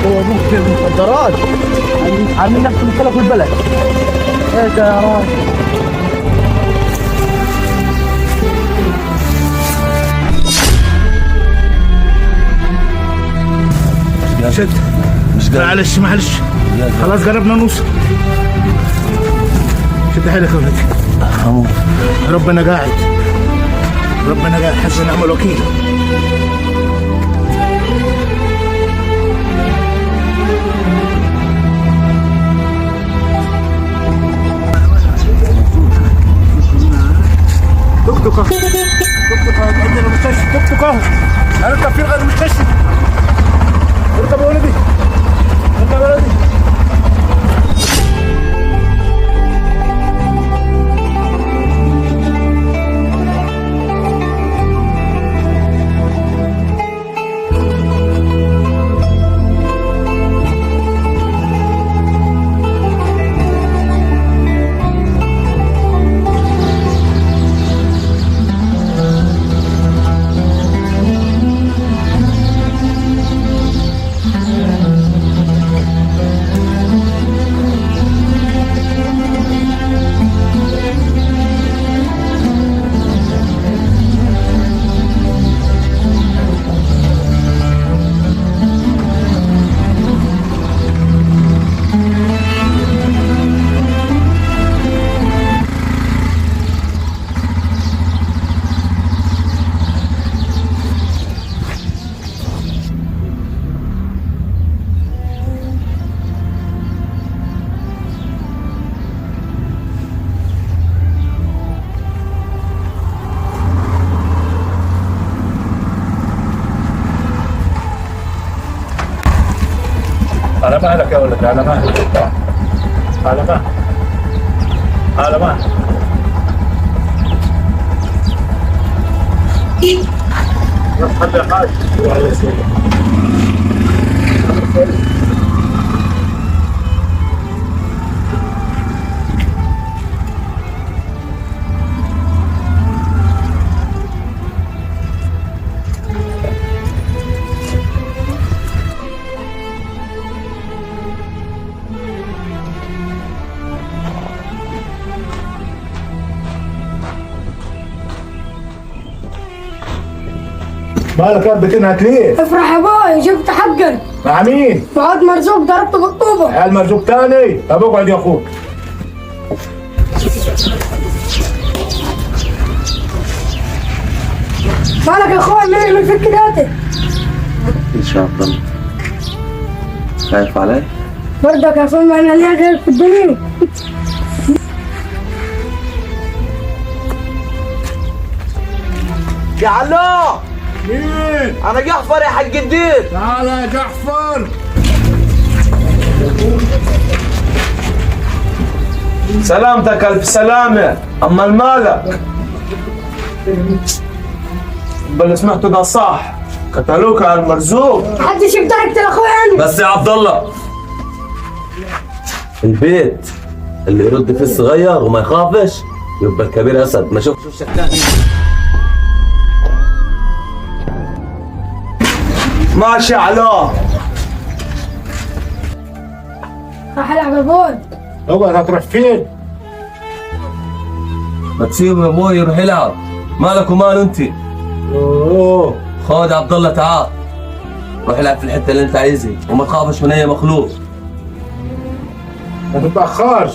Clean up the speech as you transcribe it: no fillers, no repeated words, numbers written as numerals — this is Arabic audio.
هو ابوك المخدرات عاملين نفس المشكله في البلد. ايش يا راجل؟ شد معلش خلاص قربنا نوصل. شد حيلك يا ولدي. ربنا قاعد حسبنا ونعم الوكيل. دكتك عندنا مستشفى. دكتك اهو هنركب فيه لغايه المستشفى. اركب يا ولدي. على مهلك يا ولد، على مهلك. خلي يا حاج. مالك يا بتنهك ليه؟ افرح يا باي، جبت حقك. مع مين؟ فؤاد مرزوق ضربته بالطوبة. عيال مرزوق تاني؟ طب اقعد يا اخوك. مالك يا اخوي؟ مين اللي فيك كده؟ ان شاء الله. خايف علي؟ برضك يا اخوي، ما انا ليا غيرك في الدنيا. يا علو مين؟ انا جعفر يا حق الدين. تعال يا جعفر. سلامتك الف سلامه. اما المالك بل سمعتوا ده صح، قتلوك يا المرزوق. محدش يقدر يقتل اخوي يعني. بس يا عبد الله، البيت اللي يرد فيه الصغير وما يخافش يبقى الكبير اسد. ما شفتش ماشي علاه. راح العب البول. اقعد، هتروح فين؟ ما تسيبه يا ابوي يروح يلعب. مالك ومال انت؟ اوه خد عبد الله تعال روح العب في الحته اللي انت عايزها وما تخافش من اي مخلوق. ما تتاخرش.